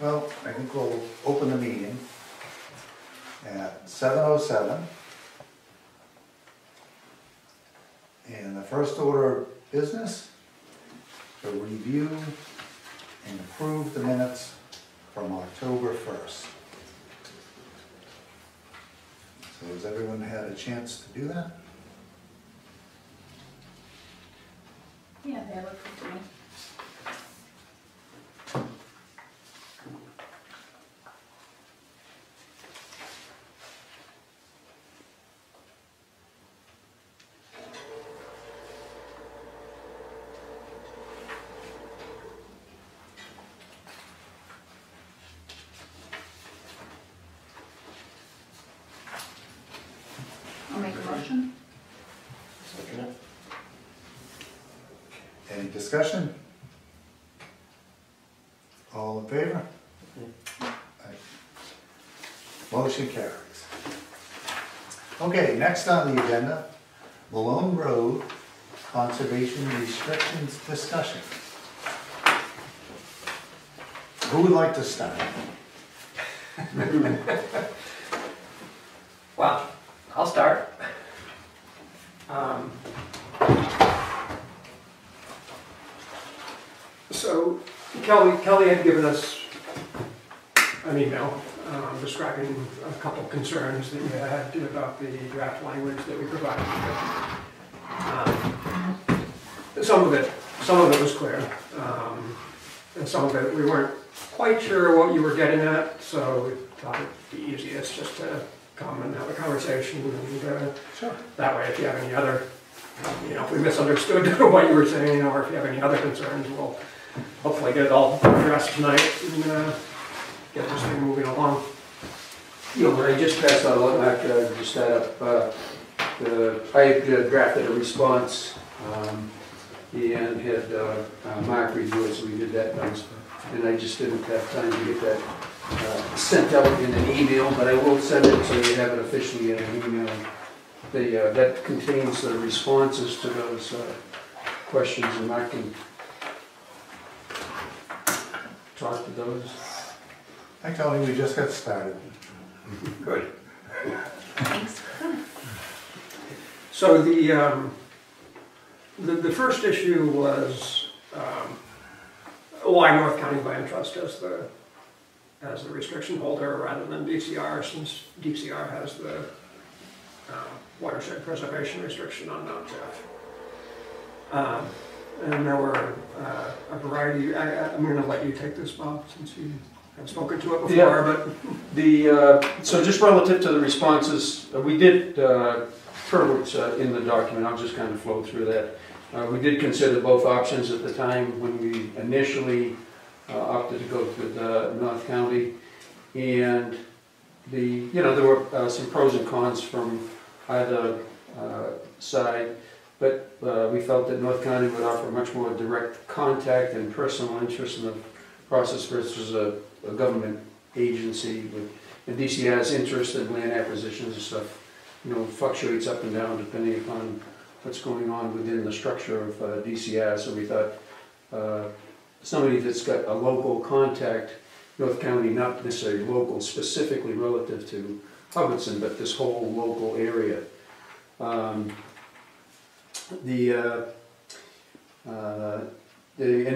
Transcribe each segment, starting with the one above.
Well, I think we'll open the meeting at 7:07. And the first order of business, to review and approve the minutes from October 1st. So has everyone had a chance to do that? Yeah, they look good to me. I'll make a motion. Any discussion? All in favor? Aye. Motion carries. Okay, next on the agenda, Malone Road Conservation Restrictions Discussion. Who would like to start? Well, I'll start. So Kelly had given us an email describing a couple concerns that you had about the draft language that we provided. Some of it was clear, and some of it we weren't quite sure what you were getting at. So we thought it'd be easiest just to come and have a conversation, and Sure. that way, if you have any other, if we misunderstood what you were saying, or if you have any other concerns, we'll hopefully get it all addressed tonight and get this thing moving along. When I just passed on, I'll let Mark just start up. I had drafted a response and had Mark review it, so we did that nice. And I just didn't have time to get that sent out in an email, but I will send it so you have it officially in an email. That contains the responses to those questions, and Mark can talk to those. Hi Tony, we just got started. Good. Thanks. So the first issue was why North County Land Trust as the restriction holder rather than DCR, since DCR has the watershed preservation restriction on Mount Jeff. And there were a variety. I'm going to let you take this, Bob, since you have spoken to it before. Yeah. But so just relative to the responses, we did per what's in the document. I'll just kind of flow through that. We did consider both options at the time when we initially opted to go with North County, and there were some pros and cons from either side. But we felt that North County would offer much more direct contact and personal interest in the process versus a government agency. And DCR's interest in land acquisitions and stuff, fluctuates up and down depending upon what's going on within the structure of DCR. So we thought somebody that's got a local contact, North County, not necessarily local specifically relative to Hubbardston, but this whole local area. And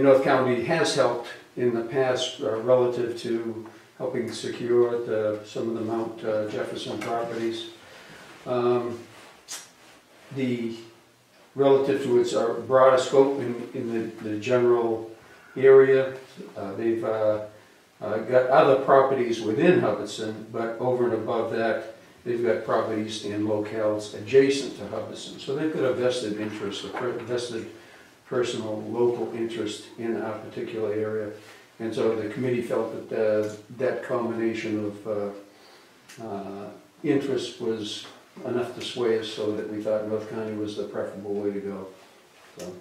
North County has helped in the past relative to helping secure some of the Mount Jefferson properties. Relative to its broader scope in the general area, they've got other properties within Hubbardston, but over and above that, they've got properties in locales adjacent to Hubbardston. So they've got a vested interest, a vested personal local interest in our particular area. And so the committee felt that that combination of interest was enough to sway us, so that we thought North County was the preferable way to go. So.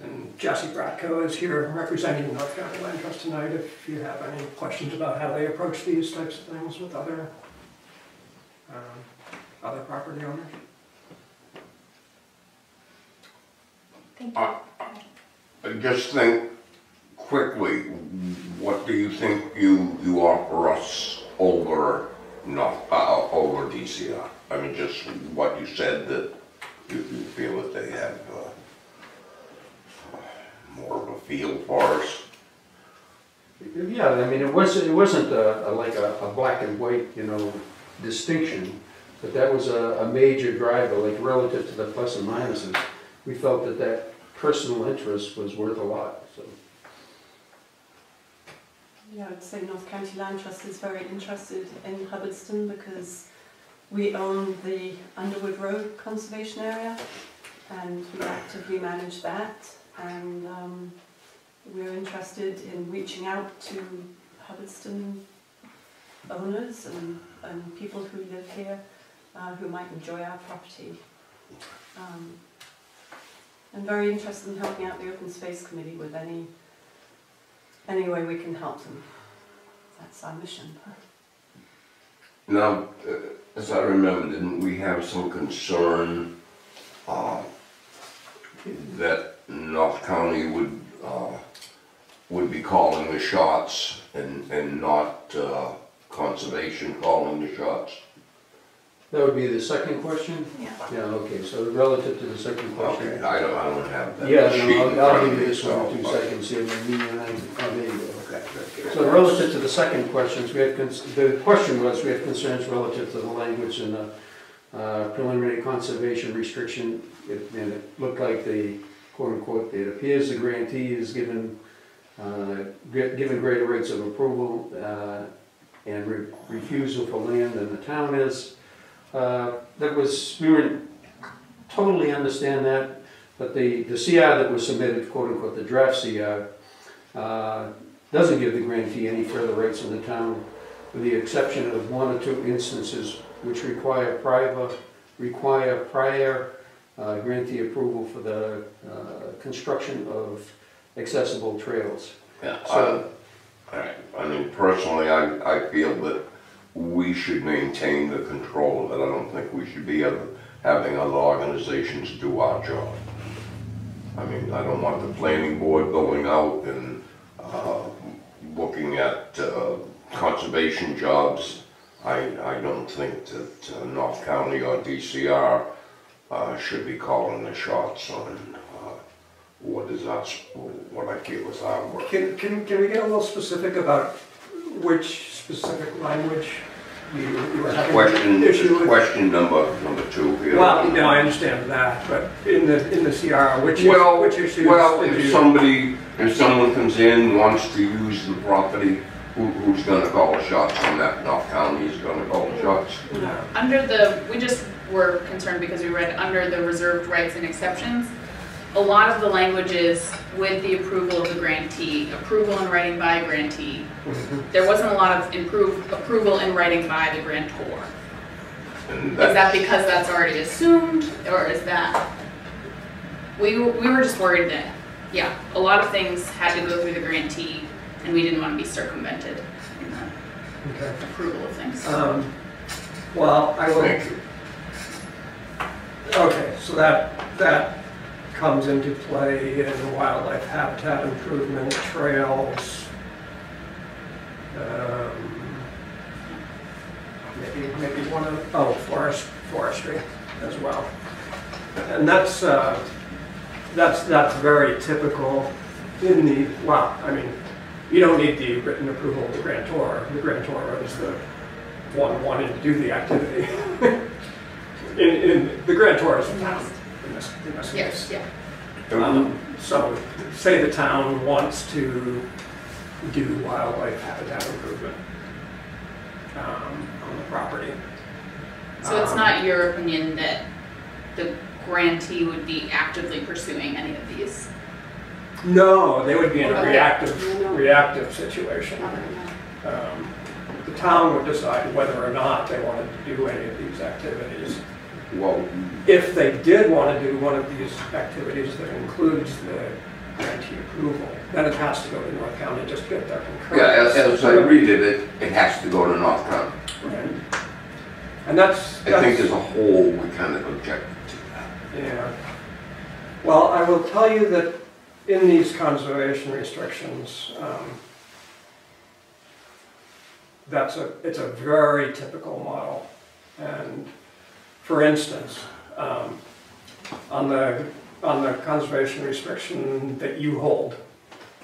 And Jesse Bratko is here representing North County Land Trust tonight if you have any questions about how they approach these types of things with other property owners. Thank you. I just think quickly, what do you think you offer us over over DCR? I mean, just what you said, that you feel that they have more of a feel for us. Yeah, I mean, it wasn't like a black and white, you know, distinction, but that was a major driver, like relative to the plus and minuses. We felt that personal interest was worth a lot, so. Yeah, I'd say North County Land Trust is very interested in Hubbardston because we own the Underwood Road Conservation Area and we actively manage that, and we're interested in reaching out to Hubbardston owners and people who live here who might enjoy our property. I'm very interested in helping out the Open Space Committee with any way we can help them. That's our mission. Now, as I remember, didn't we have some concern that North County would be calling the shots and not conservation calling the shots? That would be the second question? Yeah. Yeah, okay, so relative to the second question. Okay, I don't have that. Yeah, sheet in no, I'll front give of you me, this one in 2 so- seconds here, and there you go. Okay. So relative to the second questions, the question was, we had concerns relative to the language in the preliminary conservation restriction. And it looked like the, quote unquote, it appears the grantee is given greater rates of approval and refusal for land than the town is. We didn't totally understand that, but the CR that was submitted, quote unquote, the draft CR, doesn't give the grantee any further rights in the town, with the exception of 1 or 2 instances which require prior grantee approval for the construction of accessible trails. Yeah, So- I mean, personally, I feel that we should maintain the control of it. I don't think we should be having other organizations do our job. I mean, I don't want the planning board going out and looking at conservation jobs. I don't think that North County or DCR should be calling the shots on what I feel is our work. Can we get a little specific about which specific language you were having an issue with? Question number 2 here. Well, no, I understand that, but in the CR, which issues? Well, did if someone comes in, wants to use the property, who's gonna call the shots on that? North County is gonna call the shots? No. We just were concerned because we read under the reserved rights and exceptions. A lot of the language is with the approval of the grantee, approval in writing by grantee. There wasn't a lot of approval in writing by the grantor. And Is that because that's already assumed, or is that, we were just worried that, yeah, a lot of things had to go through the grantee, and we didn't want to be circumvented in the Okay. approval of things. Well, I will. Thank you. Okay, so that comes into play in wildlife habitat improvement, trails, maybe one of forestry as well, and that's very typical in the, well, I mean, you don't need the written approval of the grantor. The grantor is the one wanting to do the activity. in the grantor is the town in this Yes, case. yeah. So, say the town wants to do wildlife habitat improvement on the property. So it's not your opinion that the grantee would be actively pursuing any of these? No, they would be in a Okay. reactive situation. The town would decide whether or not they wanted to do any of these activities. Well, If they did want to do one of these activities that includes the grantee approval, then it has to go to North County just to get their concurrence. yeah, as I read it has to go to North County. Right. And that's I think as a whole, we kind of objected to that. yeah. Well, I will tell you that in these conservation restrictions, it's a very typical model. And for instance, on the conservation restriction that you hold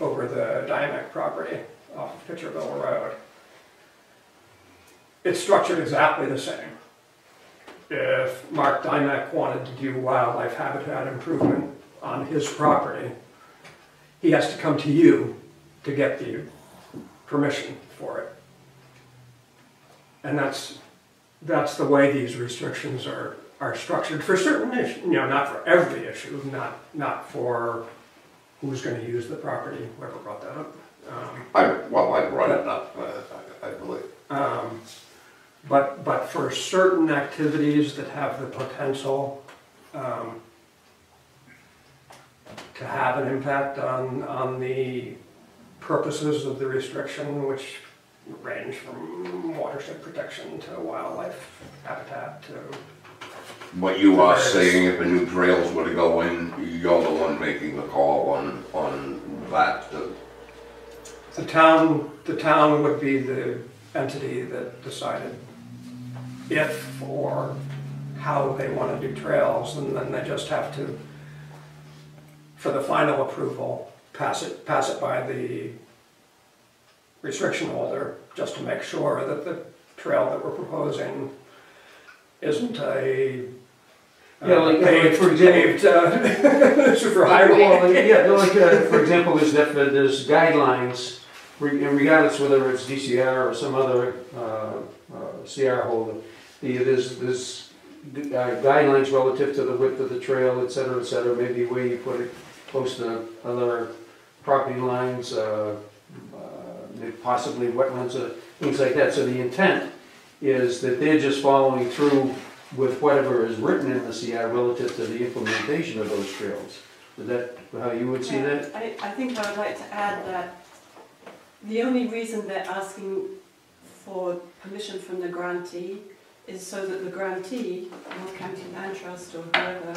over the Dymac property off of Pitcherville Road, it's structured exactly the same. If Mark Dymac wanted to do wildlife habitat improvement on his property, he has to come to you to get the permission for it. And that's the way these restrictions are structured for certain issues, not for every issue, not for who's going to use the property, whoever brought that up. I brought it up, I believe. But for certain activities that have the potential to have an impact on the purposes of the restriction, which range from watershed protection to wildlife habitat to... But you are saying if a new trails were to go in, you're the one making the call on that? The town would be the entity that decided if or how they want to do trails, and then they just have to, for the final approval, pass it by the restriction holder, just to make sure that the trail that we're proposing isn't a like for example, super highway. For example, there's guidelines, regardless whether it's DCR or some other CR holder. There's guidelines relative to the width of the trail, et cetera, maybe where you put it close to other property lines, possibly wetlands, things like that. So the intent is that they're just following through with whatever is written in the CR relative to the implementation of those trails. Is that how you would see that? I think I would like to add that the only reason they're asking for permission from the grantee is so that the grantee, North County Land Trust or whoever,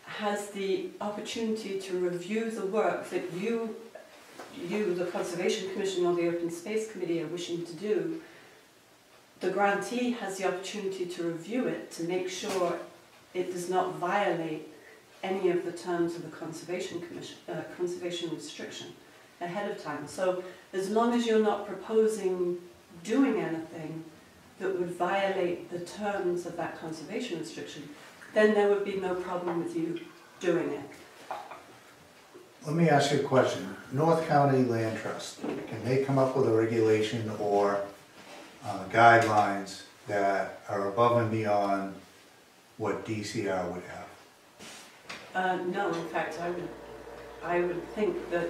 has the opportunity to review the work that you, the Conservation Commission or the Open Space Committee are wishing to do. The grantee has the opportunity to review it to make sure it does not violate any of the terms of the Conservation restriction ahead of time. So as long as you're not proposing doing anything that would violate the terms of that conservation restriction, then there would be no problem with you doing it. Let me ask you a question. North County Land Trust, can they come up with a regulation or guidelines that are above and beyond what DCR would have? No, in fact, I would think that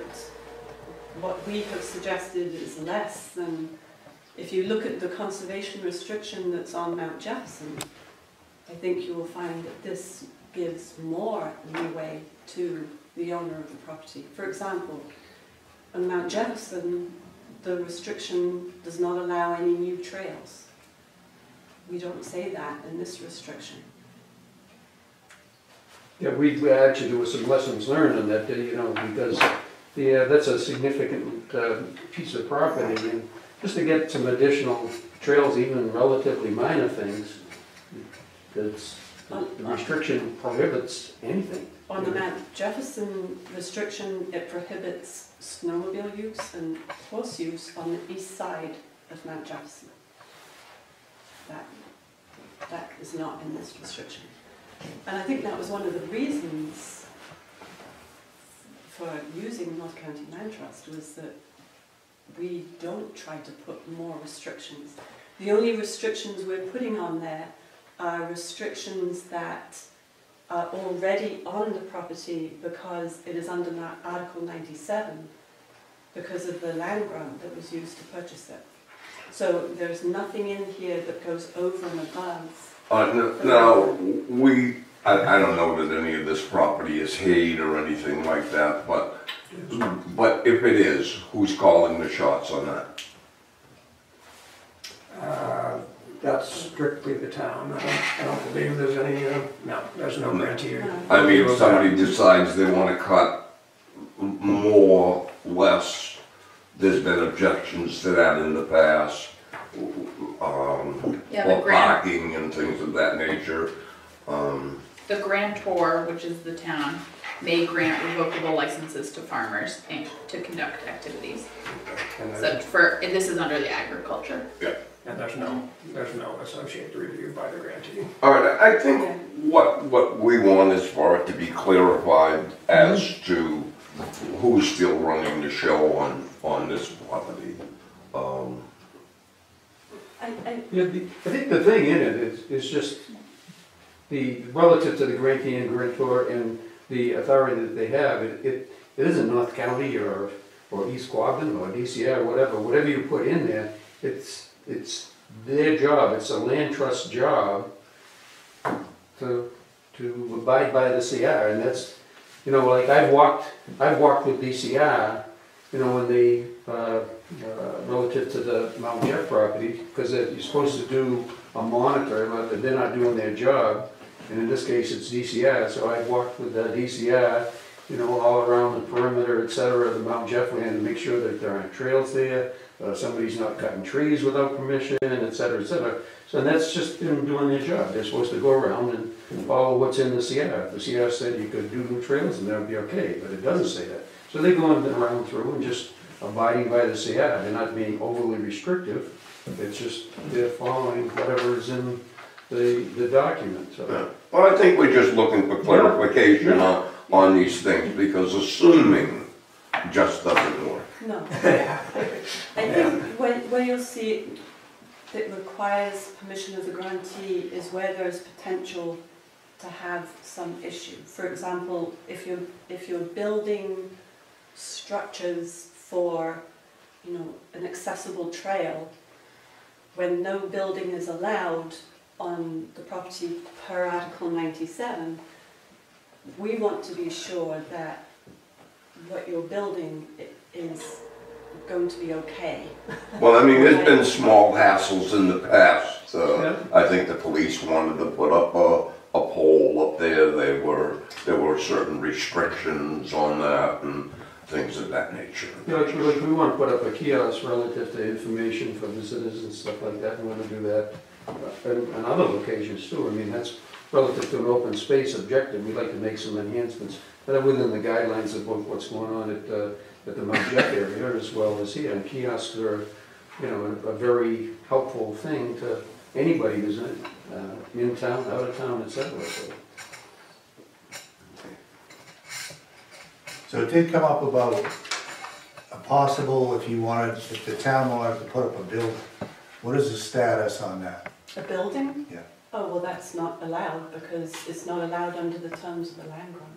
what we have suggested is less than, if you look at the conservation restriction that's on Mount Jefferson, I think you will find that this gives more leeway to the owner of the property. For example, on Mount Jefferson, the restriction does not allow any new trails. We don't say that in this restriction. Yeah, we actually there was some lessons learned on that, because that's a significant piece of property, and just to get some additional trails, even relatively minor things, the restriction prohibits anything. On the Mount Jefferson restriction, it prohibits snowmobile use and horse use on the east side of Mount Jefferson. That is not in this restriction. And I think that was one of the reasons for using North County Land Trust, was that we don't try to put more restrictions. The only restrictions we're putting on there are restrictions that are already on the property because it is under Article 97 because of the land grant that was used to purchase it. So there's nothing in here that goes over and above. Now, I don't know that any of this property is hayed or anything like that, but if it is, who's calling the shots on that? That's strictly the town. I don't believe there's any, no, there's no grantee here. I mean, if somebody decides they want to cut more, less, there's been objections to that in the past. Yeah, for the grant, parking and things of that nature. the grantor, which is the town, may grant revocable licenses to farmers and to conduct activities. And So there's, this is under the agriculture. and there's no associated review by the grantee. All right, I think what we want is for it to be clarified as to who's still running the show on this property. Yeah, I think the thing in it is just the, relative to the grantee and grantor and the authority that they have, it isn't North County or East Quabbin or DCI or whatever you put in there, it's their job, it's a land trust job to abide by the CR, and that's, you know, like I've walked with DCR, you know, when they, relative to the Mount Jeff property, because you're supposed to do a monitor, but they're not doing their job, and in this case it's DCR, so I've walked with DCR, you know, all around the perimeter, et cetera, of the Mount Jeff land to make sure that there aren't trails there, somebody's not cutting trees without permission, et cetera, et cetera. So that's just them doing their job. They're supposed to go around and follow what's in the CR. If the CR said you could do new trails, then that would be okay, but it doesn't say that. So they're going around through and just abiding by the CR. They're not being overly restrictive. It's just they're following whatever is in the document. So. Well, I think we're just looking for clarification on these things, because assuming just doesn't work. No. I think where you'll see that requires permission of the grantee is where there's potential to have some issue. For example, if you're building structures for, you know, an accessible trail, when no building is allowed on the property per Article 97, we want to be sure that what you're building is going to be okay. Well, I mean, there's been small hassles in the past. I think the police wanted to put up a pole up there. There were certain restrictions on that and things of that nature. Yeah, like we want to put up a kiosk relative to information for visitors and stuff like that. We want to do that in other locations too. I mean, that's relative to an open space objective. We'd like to make some enhancements that are within the guidelines of both what's going on at the Mount Jeff area as well as here. And kiosks are, you know, a very helpful thing to anybody who's in town, out of town, etc. So it did come up about a possible, if the town wanted to put up a building, what is the status on that? A building? Yeah. Oh, well, that's not allowed because it's not allowed under the terms of the land grant.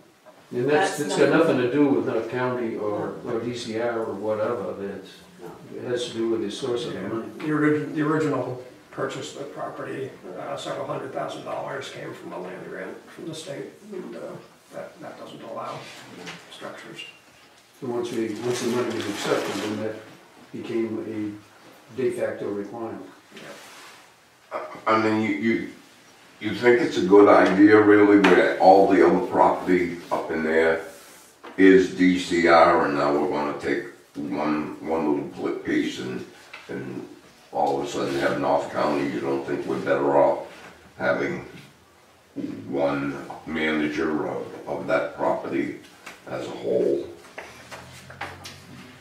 And it's got nothing to do with North County or DCR or whatever. It has to do with the source of the money. The original purchase of the property, several $100,000 came from a land grant from the state, and that doesn't allow structures. So once the money was accepted, then that became a de facto requirement. I mean, you think it's a good idea, really, where all the other property up in there is DCR, and now we're going to take one little piece and all of a sudden have North County? You don't think we're better off having one manager of that property as a whole?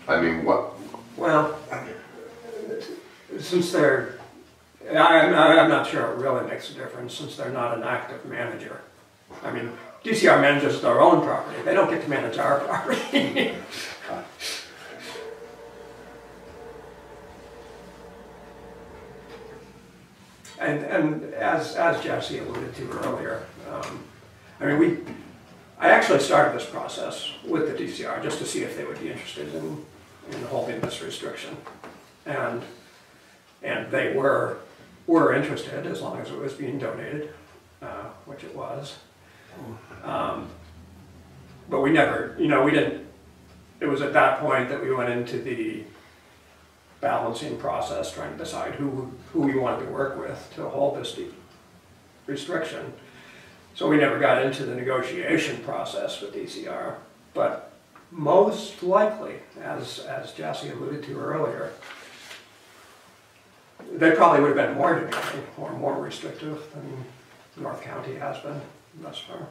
I mean, what? Well, since they're, I'm not sure it really makes a difference since they're not an active manager. I mean, DCR manages their own property. They don't get to manage our property. And as Jesse alluded to earlier, I mean, I actually started this process with the DCR just to see if they would be interested in holding this restriction, and they were interested as long as it was being donated, which it was. But we never, we didn't. It was at that point that we went into the balancing process, trying to decide who we wanted to work with to hold this restriction. So we never got into the negotiation process with DCR, but most likely, as Jesse alluded to earlier, they probably would have been more demanding, or more restrictive than North County has been thus far.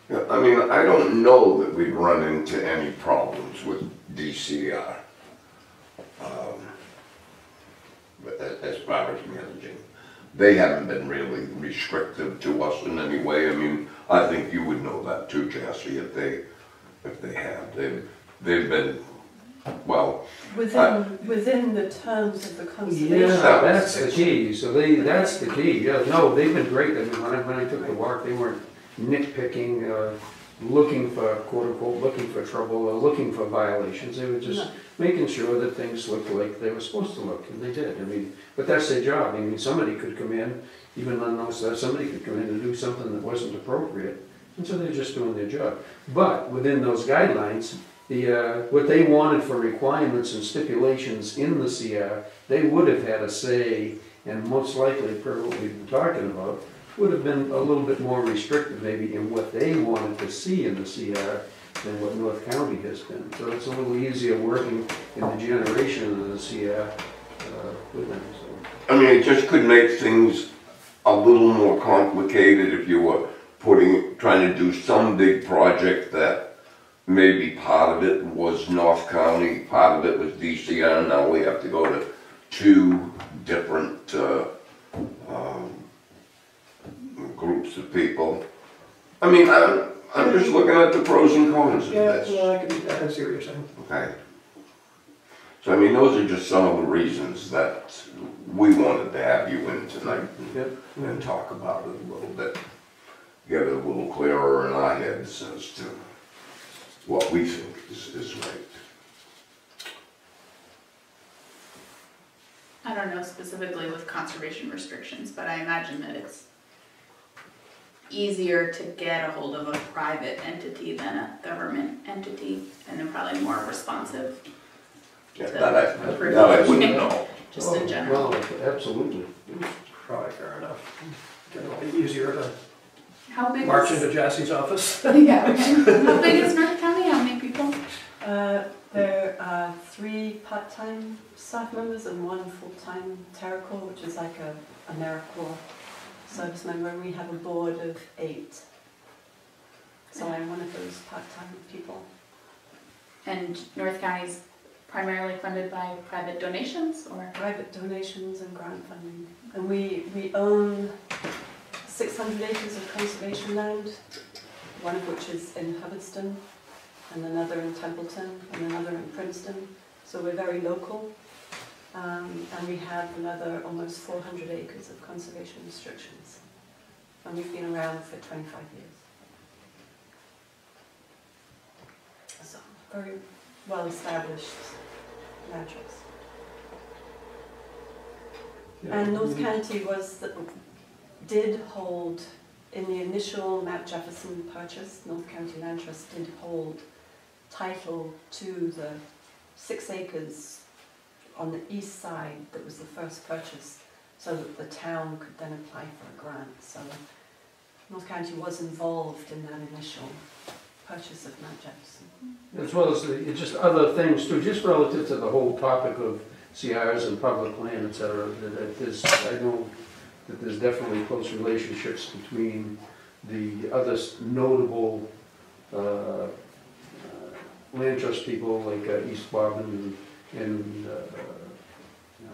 Yeah, I mean, I don't know that we've run into any problems with DCR. But as far as managing, they haven't been really restrictive to us in any way. I mean, I think you would know that too, Jesse, if they have. They've been, well, Within the terms of the conservation. Yeah, that's the key, so that's the key, yeah, no, they've been great, I mean, when I took the walk, they weren't nitpicking, looking for, quote unquote, looking for trouble, or looking for violations, they were just making sure that things looked like they were supposed to look, and they did, I mean, but that's their job, I mean, somebody could come in, even unknowns that, somebody could come in and do something that wasn't appropriate, and so they're just doing their job. But within those guidelines, what they wanted for requirements and stipulations in the CR, they would have had a say, and most likely, per what we've been talking about, would have been a little bit more restrictive maybe in what they wanted to see in the CR than what North County has been. So it's a little easier working in the generation of the CR with them. So. I mean, it just could make things a little more complicated if you were trying to do some big project that maybe part of it was North County, part of it was DCR, now we have to go to two different groups of people. I mean, I'm just looking at the pros and cons of Yeah, this. well, I can see what you're saying. Okay. So I mean, those are just some of the reasons that we wanted to have you in tonight and talk about it a little bit. Get it a little clearer in our heads as to what we think is right. I don't know specifically with conservation restrictions, but I imagine that it's easier to get a hold of a private entity than a government entity, and they're probably more responsive. Yeah, to that I approvals. wouldn't know. Just in general. Well, absolutely. Probably fair enough. Generally easier to How big march is, into Jesse's office. yeah, how big is North County? How many people? There are 3 part-time staff members and 1 full-time TerraCore, which is like a AmeriCorps service member, and we have a board of 8. So I'm one of those part-time people. And North County's primarily funded by private donations, or? Private donations and grant funding. And we own 600 acres of conservation land, one of which is in Hubbardston, and another in Templeton, and another in Princeton. So we're very local. And we have another almost 400 acres of conservation restrictions. And we've been around for 25 years. So, very well-established land trust. And North County did hold, in the initial Mount Jefferson purchase, North County Land Trust did hold title to the 6 acres on the east side that was the first purchase, so that the town could then apply for a grant. So North County was involved in that initial purchase of Mount Jefferson. As well as just other things too, just relative to the whole topic of CRs and public land, et cetera. I know that there's definitely close relationships between the other notable land trust people like East Quabbin and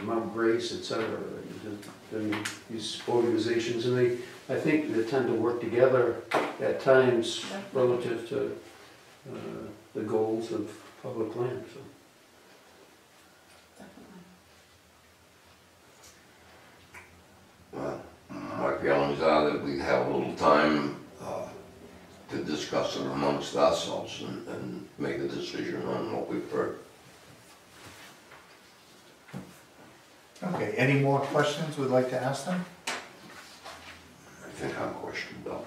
Mount Grace, et cetera. And these organizations, and I think they tend to work together at times relative to the goals of public land. So. Well, my feelings are that we have a little time to discuss it amongst ourselves and make a decision on what we've heard. Okay, any more questions we'd like to ask them? I think I'm questioned though.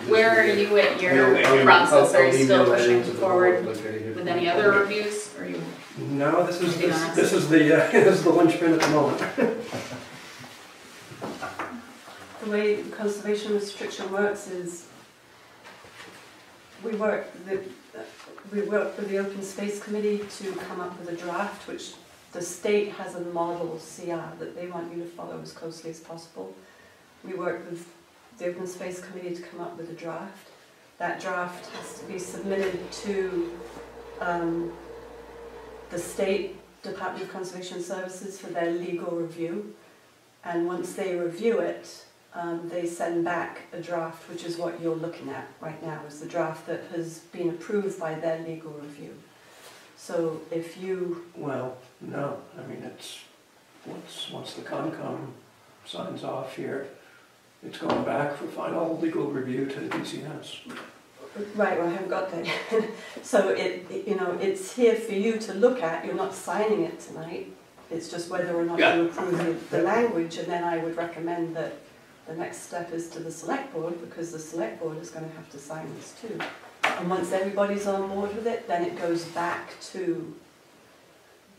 Where are you at your process? Are you still pushing forward with any other reviews? Or you? No, this is the linchpin at the moment. The way conservation restriction works is we worked with the Open Space Committee to come up with a draft, which the state has a model CR that they want you to follow as closely as possible. We worked with the Open Space Committee to come up with a draft. That draft has to be submitted to the State Department of Conservation Services for their legal review. And once they review it, they send back a draft, which is what you're looking at right now, is the draft that has been approved by their legal review. So if you... Well, no, I mean, it's, once the Concom signs off here, it's going back for final legal review to the DCS. Right, well, I haven't got that yet. So it's here for you to look at. You're not signing it tonight. It's just whether or not you approve the language, and then I would recommend that the next step is to the select board, because the select board is going to have to sign this too. And once everybody's on board with it, then it goes back to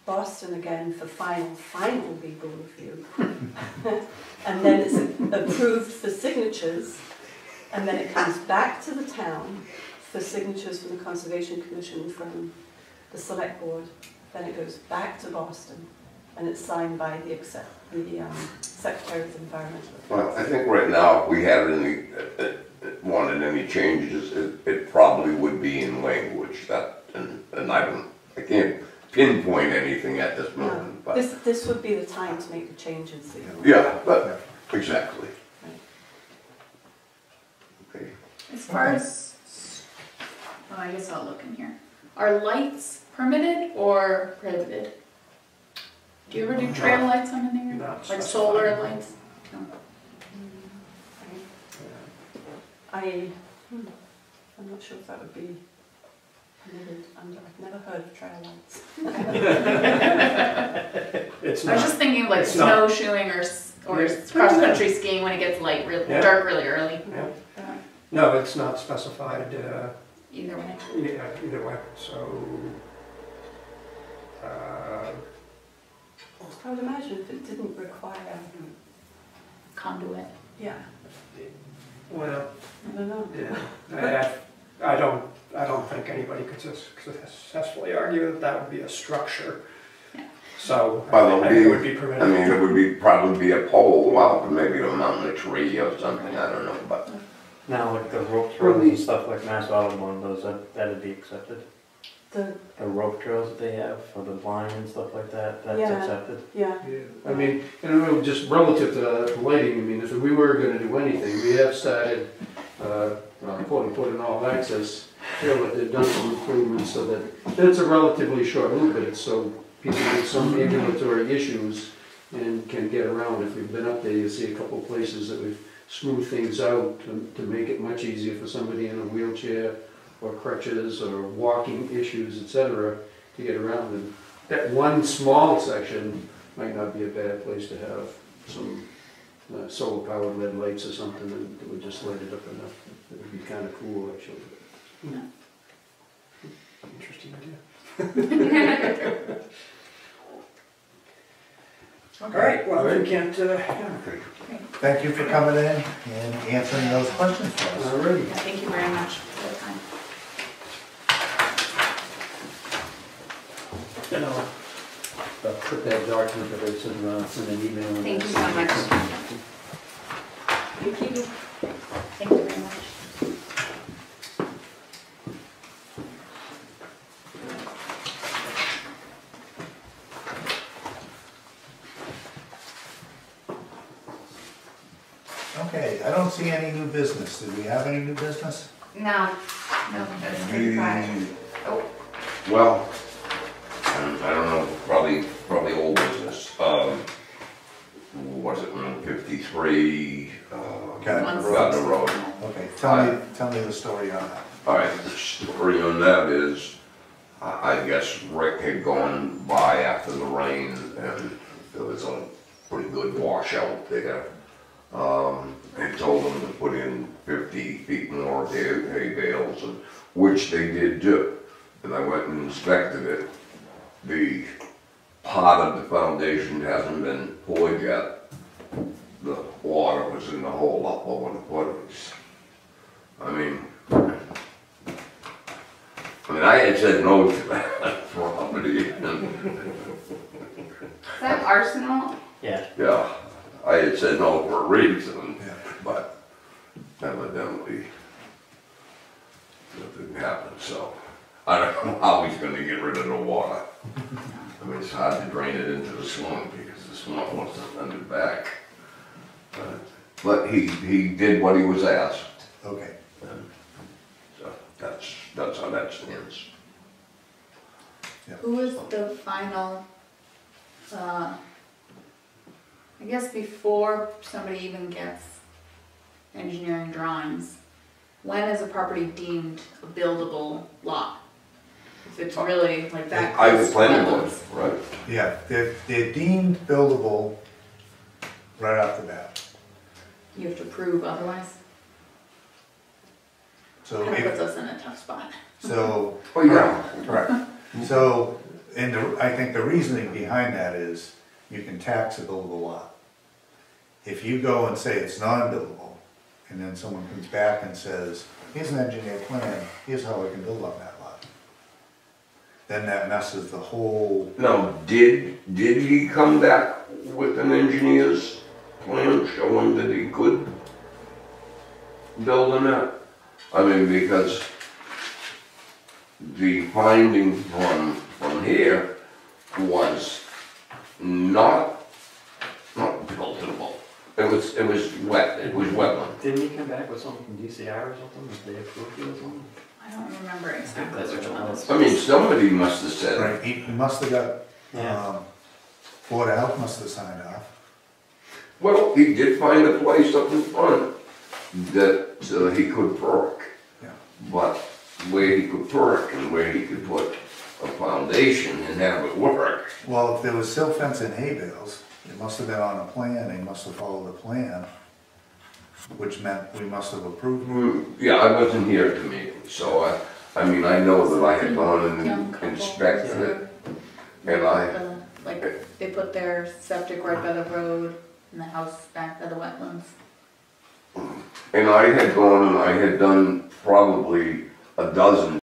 Boston again for final legal review. And then it's approved for signatures, and then it comes back to the town for signatures from the Conservation Commission, from the select board. Then it goes back to Boston, and it's signed by the Secretary of Environmental Affairs. Well, I think right now, if we had wanted any changes, it probably would be in language that, and I can't pinpoint anything at this moment, but. This would be the time to make the changes that you want. Yeah, but, exactly. Okay. As far as, well, I guess I'll look in here. Are lights permitted or prohibited? Do you ever do trail lights on in there? Not Like specified. solar lights? No. I'm not sure if that would be permitted under, I've never heard of trail lights. It's I was not, just thinking of like It's not. snowshoeing or cross-country skiing when it gets light, Yeah. dark really early. yeah. No, it's not specified Either way. either way, so. I would imagine if it didn't require, Conduit. yeah, Well, I don't know. yeah, I don't think anybody could successfully argue that that would be a structure. Yeah. So, Well, I think it would be I permitted. mean, it would probably be a pole, well, maybe to mount a tree or something, I don't know, but. Now, like the rope trails and stuff like Mass Audubon does, that'd be accepted? The, The rope trails that they have for the blind and stuff like that, that's Yeah. accepted? yeah, I mean, just relative to lighting, I mean, if we were gonna do anything, we have started, quote unquote, an all access trail that they've done some improvements so that it's a relatively short loop, but it's so people with some ambulatory issues and can get around. If we've been up there, you'll see a couple of places that we've smoothed things out to make it much easier for somebody in a wheelchair or crutches or walking issues, etc., to get around. And that one small section might not be a bad place to have some solar-powered LED lights or something that would just light it up enough. It would be kind of cool, actually. Interesting idea. All right, well, if we can't, Thank you for coming in and answering those questions for us. Alrighty. Yeah, thank you very much for the time. And I'll put that document that it's in an email. Thank you so much. thank you. Thank you very much. Okay, I don't see any new business. Do we have any new business? No, that's pretty quiet. Oh. Well, I don't know, probably old business. Was it 153, Gardner Road? Okay, tell me the story on that. All right, the story on that is, I guess Rick had gone by after the rain and there was a pretty good washout there. They told them to put in 50 feet more hay bales, which they did do. And I went and inspected it. The part of the foundation hasn't been poured yet. The water was in the hole up over the footings. I mean, I had said no to that property. Is that Arsenal? Yeah. Yeah, I had said no for a reason, Yeah. but evidently that didn't happen, so. I don't know how he's gonna get rid of the water. I mean, it's hard to drain it into the swamp because the swamp wasn't under back. But he did what he was asked, Okay, and so that's how that stands. Who was the final, I guess before somebody even gets engineering drawings, when is a property deemed a buildable lot? If it's really like that I close was to planning on, wetlands. right? yeah, they're deemed buildable right off the bat. You have to prove otherwise. So Kind of if, puts us in a tough spot. so, Oh, yeah. correct. So, and I think the reasoning behind that is you can tax a buildable lot. If you go and say it's non-buildable, and then someone comes back and says, here's an engineered plan, here's how I can build on that lot. Then that messes the whole, Now, did he come back with an engineer's plan showing that he could build on that? I mean, because the finding from here was not buildable. It was wet, it was wetland. Didn't he come back with something from DCR or something, that they approved it or something? I don't remember exactly That's which what one it it was. was. I mean, somebody must have said, right, he must have got, Yeah. Board of Health must have signed off. well, he did find a place up in front that he could perk. Yeah. But where he could perk and where he could put a foundation and have it work. Well, if there was silt fence and hay bales, it must have been on a plan, they must have followed the plan, which meant we must have approved. Yeah, I wasn't here at the meeting, so I mean, I know that I had gone Young and couple, inspected it. And like, they put their septic right by the road and the house back by the wetlands. And I had gone and I had done probably a dozen